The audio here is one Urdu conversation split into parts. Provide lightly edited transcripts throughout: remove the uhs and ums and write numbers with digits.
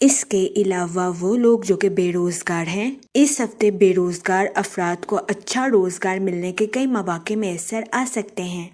اس کے علاوہ وہ لوگ جو کہ بے روزگار ہیں، اس ہفتے بے روزگار افراد کو اچھا روزگار ملنے کے کئی مواقع میسر آ سکتے ہیں۔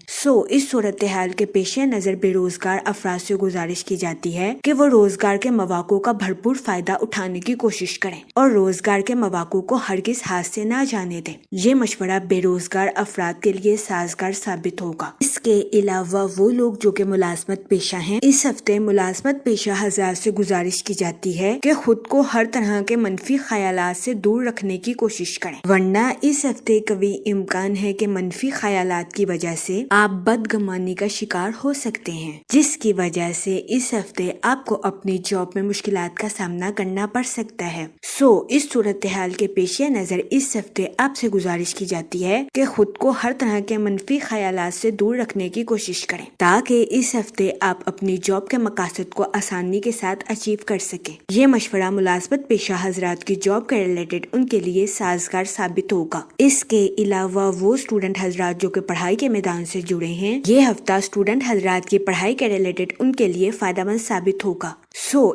اس صورتحال کے پیش نظر بے روزگار افراد سے گزارش کی جاتی ہے کہ وہ روزگار کے مواقع کا بھرپور فائدہ اٹھانے کی کوشش کریں اور روزگار کے مواقع کو ہرگز ہاتھ سے نہ جانے دیں۔ یہ مشورہ بے روزگار افراد کے لیے سازگار ثابت ہوگا۔ اس کے علاوہ وہ لوگ جو کہ ملازمت پیشہ ہیں، اس ہفتے ملازمت پیشہ حضرات سے گزارش کی جاتی ہے کہ خود کو ہر طرح کے منفی خیالات سے دور رکھنے کی کوشش کریں، ورنہ اس ہفتے قوی امکان ہے کہ منفی خیالات کی وجہ سے آپ بدگمانی کا شکار ہو سکتے ہیں، جس کی وجہ سے اس ہفتے آپ کو اپنی جاب میں مشکلات کا سامنا کرنا پڑ سکتا ہے۔ اس صورتحال کے پیش نظر اس ہفتے آپ سے گزارش کی جاتی ہے کہ خود کو ہر طرح کے منفی خیالات سے دور رکھنے کی کوشش کریں تاکہ اس ہفتے آپ اپنی جاب کے مقاصد کو آسانی کے ساتھ اچیو کر سکیں۔ یہ مشورہ ملازمت پیشہ حضرات کی جاب کے ریلیٹڈ ان کے لیے سازگار ثابت ہوگا۔ اس کے علاوہ وہ اسٹوڈنٹ حضرات جو کہ پڑھائی کے میدان سے جڑے ہیں، یہ ہفتہ اسٹوڈنٹ حضرات کی پڑھائی کے ریلیٹڈ ان کے لیے فائدہ مند ثابت ہوگا۔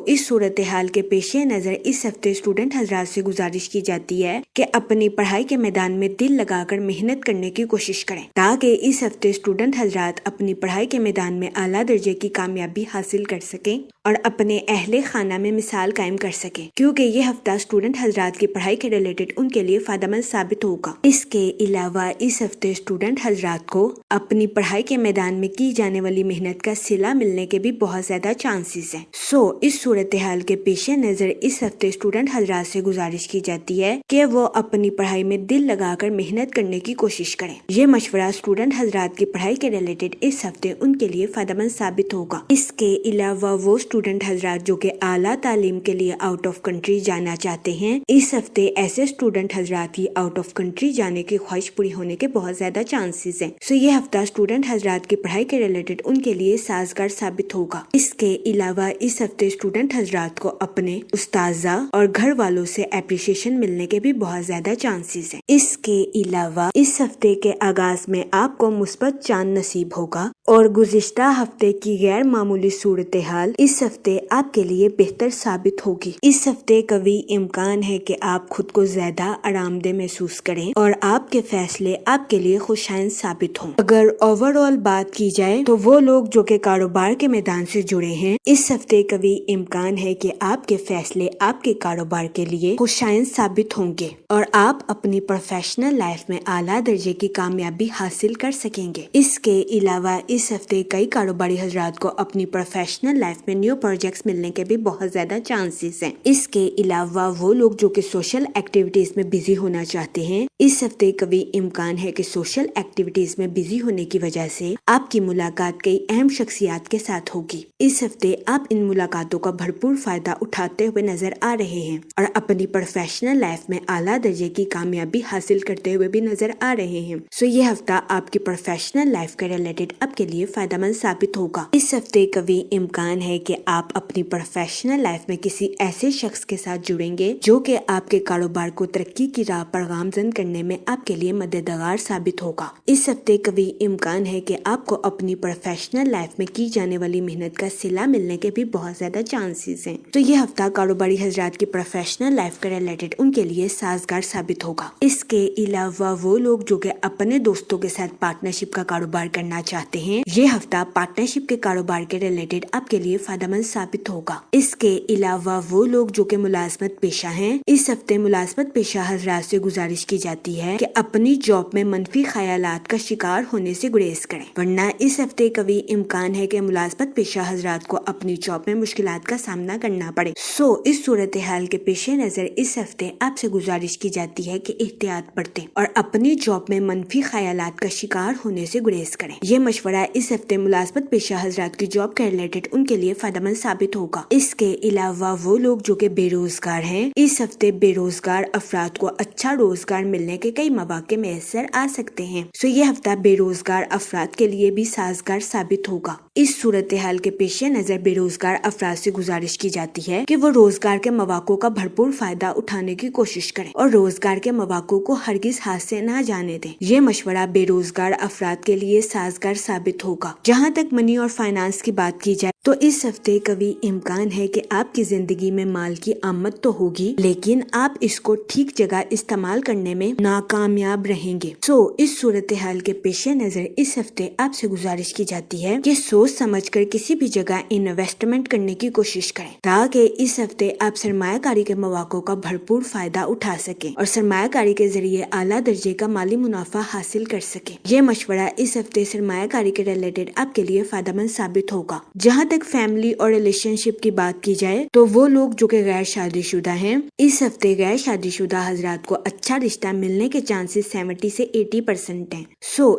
اس صورتحال کے پیش نظر اس ہفتے اسٹوڈنٹ حضرات سے گزارش کی جاتی ہے کہ اپنی پڑھائی کے میدان میں دل لگا کر محنت کرنے کی کوشش کریں تاکہ اس ہفتے اسٹوڈنٹ حضرات اپنی پڑھائی کے میدان میں اعلیٰ درجے کی کامیابی حاصل کر سکیں اور اپنے اہل خانہ میں مثال قائم کر سکیں، کیونکہ یہ ہفتہ اسٹوڈنٹ حضرات کی پڑھائی کے ریلیٹڈ ان کے لیے فائدہ مند ثابت ہوگا۔ اس کے علاوہ اس ہفتے اسٹوڈنٹ حضرات کو اپنی پڑھائی کے میدان میں کی جانے والی محنت کا صلہ ملنے کے بھی بہت زیادہ چانسز ہیں۔ اس صورتحال کے پیش نظر اس ہفتے اسٹوڈنٹ حضرات سے گزارش کی جاتی ہے کہ وہ اپنی پڑھائی میں دل لگا کر محنت کرنے کی کوشش کریں۔ یہ مشورہ اسٹوڈنٹ حضرات کی پڑھائی کے ریلیٹڈ اس ہفتے ان کے لیے فائدہ مند ثابت ہوگا۔ اس کے علاوہ وہ اسٹوڈنٹ حضرات جو کہ اعلیٰ تعلیم کے لیے آؤٹ آف کنٹری جانا چاہتے ہیں، اس ہفتے ایسے اسٹوڈنٹ حضرات کی آؤٹ آف کنٹری جانے کی خواہش پوری ہونے کے بہت زیادہ چانسز ہیں۔ یہ ہفتہ اسٹوڈنٹ حضرات کی پڑھائی کے ریلیٹڈ ان کے لیے سازگار ثابت ہوگا۔ اس کے علاوہ اس ہفتے اسٹوڈنٹ حضرات کو اپنے اساتذہ اور گھر والوں سے اپریشیشن ملنے کے بھی بہت زیادہ چانسز ہیں۔ اس کے علاوہ اس ہفتے کے آغاز میں آپ کو مثبت چاند نصیب ہوگا اور گزشتہ ہفتے کی غیر معمولی صورتحال اس ہفتے آپ کے لیے بہتر ثابت ہوگی۔ اس ہفتے قوی امکان ہے کہ آپ خود کو زیادہ آرام دہ محسوس کریں اور آپ کے فیصلے آپ کے لیے خوشائند ثابت ہوں۔ اگر اوور آل بات کی جائے تو وہ لوگ جو کہ کاروبار کے میدان سے جڑے ہیں، اس ہفتے قوی امکان ہے کہ آپ کے فیصلے آپ کے کاروبار کے لیے خوشائند ثابت ہوں گے اور آپ اپنی پروفیشنل لائف میں اعلیٰ درجے کی کامیابی حاصل کر سکیں گے۔ اس کے علاوہ اس ہفتے کئی کاروباری حضرات کو اپنی پروفیشنل لائف میں نیو پروجیکٹس ملنے کے بھی بہت زیادہ چانسز ہیں۔ اس کے علاوہ وہ لوگ جو کہ سوشل ایکٹیویٹیز میں بزی ہونا چاہتے ہیں، اس ہفتے قوی امکان ہے کہ سوشل ایکٹیویٹیز میں بزی ہونے کی وجہ سے آپ کی ملاقات کئی اہم شخصیات کے ساتھ ہوگی۔ اس ہفتے آپ ان ملاقاتوں کا بھرپور فائدہ اٹھاتے ہوئے نظر آ رہے ہیں اور اپنی پروفیشنل لائف میں اعلیٰ درجے کی کامیابی حاصل کرتے ہوئے بھی نظر آ رہے ہیں۔ یہ ہفتہ آپ کی پروفیشنل لائف کے ریلیٹڈ آپ کے لیے فائدہ مند ثابت ہوگا۔ اس ہفتے قوی امکان ہے کہ آپ اپنی پروفیشنل لائف میں کسی ایسے شخص کے ساتھ جڑیں گے جو کہ آپ کے کاروبار کو ترقی کی راہ پر گامزن کرنے میں آپ کے لیے مددگار ثابت ہوگا۔ اس ہفتے قوی امکان ہے کہ آپ کو اپنی پروفیشنل لائف میں کی جانے والی محنت کا صلہ ملنے کے بھی بہت زیادہ چانسز ہیں۔ یہ ہفتہ کاروباری حضرات کی پروفیشنل لائف کے ریلیٹڈ ان کے لیے سازگار ثابت ہوگا۔ اس کے علاوہ وہ لوگ جو کہ اپنے دوستوں کے ساتھ پارٹنرشپ کا کاروبار کرنا چاہتے ہیں، یہ ہفتہ پارٹنرشپ کے کاروبار کے ریلیٹڈ آپ کے لیے فائدہ مند ثابت ہوگا۔ اس کے علاوہ وہ لوگ جو کہ ملازمت پیشہ ہیں، اس ہفتے ملازمت پیشہ حضرات سے گزارش کی جاتی ہے کہ اپنی جاب میں منفی خیالات کا شکار ہونے سے گریز کریں، ورنہ اس ہفتے قوی امکان ہے کہ ملازمت پیشہ حضرات کو اپنی جاب میں مشکلات کا سامنا کرنا پڑے۔ اس صورتحال کے پیش نظر اس ہفتے آپ سے گزارش کی جاتی ہے کہ احتیاط برتیں اور اپنی جاب میں منفی خیالات کا شکار ہونے سے گریز کریں۔ یہ مشورہ اس ہفتے ملازمت پیشہ حضرات کی جاب کے ریلیٹڈ ان کے لیے فائدہ مند ثابت ہوگا۔ اس کے علاوہ وہ لوگ جو کہ بے روزگار ہیں، اس ہفتے بے روزگار افراد کو اچھا روزگار ملنے کے کئی مواقع میسر آ سکتے ہیں۔ یہ ہفتہ بے روزگار افراد کے لیے بھی سازگار ثابت ہوگا۔ اس صورتحال کے پیش نظر بے روزگار افراد سے گزارش کی جاتی ہے کہ وہ روزگار کے مواقع کا بھرپور فائدہ اٹھانے کی کوشش کریں اور روزگار کے مواقع کو ہرگز ہاتھ سے نہ جانے دیں۔ یہ مشورہ بے روزگار افراد کے لیے سازگار ثابت ہوگا۔ جہاں تک منی اور فائنانس کی بات کی جائے تو اس ہفتے قوی امکان ہے کہ آپ کی زندگی میں مال کی آمد تو ہوگی، لیکن آپ اس کو ٹھیک جگہ استعمال کرنے میں ناکامیاب رہیں گے۔ اس صورتحال کے پیش نظر اس ہفتے آپ سے گزارش کی جاتی ہے کہ سوچ سمجھ کر کسی بھی جگہ انویسٹمنٹ کرنے کی کوشش کریں تاکہ اس ہفتے آپ سرمایہ کاری کے مواقع کا بھرپور فائدہ اٹھا سکیں اور سرمایہ کاری کے ذریعے اعلیٰ درجے کا مالی منافع حاصل کر سکیں۔ یہ مشورہ اس ہفتے سرمایہ کاری کے ریلیٹڈ آپ کے لیے فائدہ مند ثابت ہوگا۔ جہاں تک فیملی اور ریلیشن شپ کی بات کی جائے تو وہ لوگ جو کہ غیر شادی شدہ ہیں، اس ہفتے غیر شادی شدہ حضرات کو اچھا رشتہ ملنے کے چانسز 70 سے 80% ہیں۔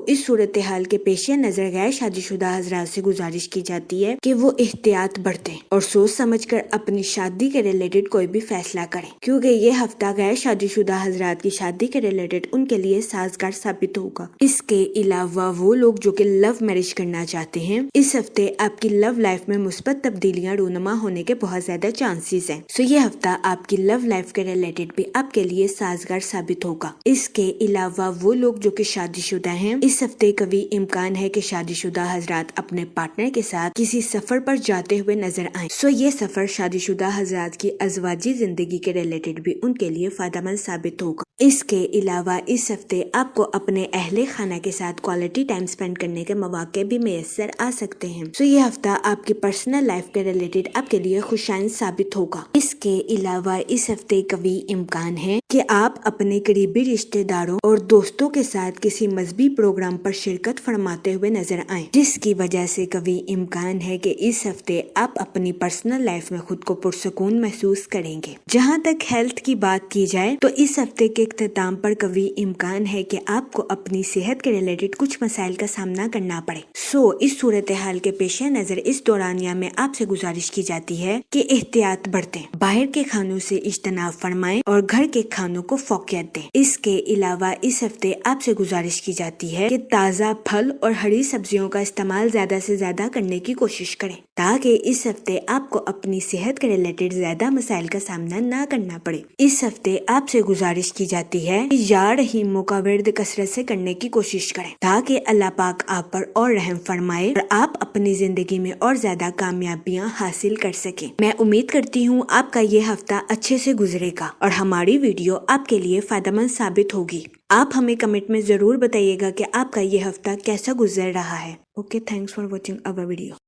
اس صورتحال کے پیش نظر غیر شادی شدہ حضرات سے گزارش کی جاتی ہے کہ وہ احتیاط برتیں اور سوچ سمجھ کر اپنی شادی کے ریلیٹڈ کوئی بھی فیصلہ کریں، کیونکہ یہ ہفتہ غیر شادی شدہ حضرات کی شادی کے ریلیٹڈ ان کے لیے سازگار ثابت ہوگا۔ اس کے علاوہ وہ لوگ جو کہ لو میرج کرنا چاہتے ہیں، اس ہفتے آپ کی لو لائف میں مثبت تبدیلیاں رونما ہونے کے بہت زیادہ چانسز ہیں۔ یہ ہفتہ آپ کی لو لائف کے ریلیٹڈ بھی آپ کے لیے سازگار ثابت ہوگا۔ اس کے علاوہ وہ لوگ جو کہ شادی شدہ ہیں، اس ہفتے قوی امکان ہے کہ شادی شدہ حضرات اپنے پارٹنر کے ساتھ کسی سفر پر جاتے ہوئے نظر آئیں۔ یہ سفر شادی شدہ حضرات کی ازواجی زندگی کے ریلیٹڈ بھی ان کے لیے فائدہ مند ثابت ہوگا۔ اس کے علاوہ اس ہفتے آپ کو اپنے اہل خانہ کے ساتھ کوالٹی ٹائم سپینڈ کرنے کے مواقع بھی میسر آ سکتے ہیں۔ یہ ہفتہ آپ کی پرسنل لائف کے ریلیٹڈ آپ کے لیے خوشائن ثابت ہوگا۔ اس کے علاوہ اس ہفتے قوی امکان ہے کہ آپ اپنے قریبی رشتہ داروں اور دوستوں کے ساتھ کسی مذہبی پروگرام پر شرکت فرماتے ہوئے نظر آئیں، جس کی وجہ سے قوی امکان ہے کہ اس ہفتے آپ اپنی پرسنل لائف میں خود کو پرسکون محسوس کریں گے۔ جہاں تک ہیلتھ کی بات کی جائے تو اس ہفتے کے اختتام پر قوی امکان ہے کہ آپ کو اپنی صحت کے ریلیٹڈ کچھ مسائل کا سامنا کرنا پڑے۔ اس صورتحال کے پیش نظر اس دورانیہ میں آپ سے گزارش کی جاتی ہے کہ احتیاط برتیں، باہر کے کھانوں سے اجتناب فرمائیں اور گھر کے کھانوں کو فوقیت دیں۔ اس کے علاوہ اس ہفتے آپ سے گزارش کی جاتی ہے کہ تازہ پھل اور ہری سبزیوں کا استعمال زیادہ سے زیادہ کرنے کی کوشش کریں تاکہ اس ہفتے آپ کو اپنی صحت کے ریلیٹڈ زیادہ مسائل کا سامنا نہ کرنا پڑے۔ اس ہفتے آپ سے گزارش کی جاتی ہے کہ یا رحیموں کا ورد کثرت سے کرنے کی کوشش کریں تاکہ اللہ پاک آپ پر اور رحم فرمائے اور آپ اپنی زندگی میں اور زیادہ کامیابیاں حاصل کر سکیں۔ میں امید کرتی ہوں آپ کا یہ ہفتہ اچھے سے گزرے گا اور ہماری ویڈیو آپ کے لیے فائدہ مند ثابت ہوگی۔ آپ ہمیں کمنٹ میں ضرور بتائیے گا کہ آپ کا یہ ہفتہ کیسا گزر رہا ہے۔ Okay, thanks for watching our video.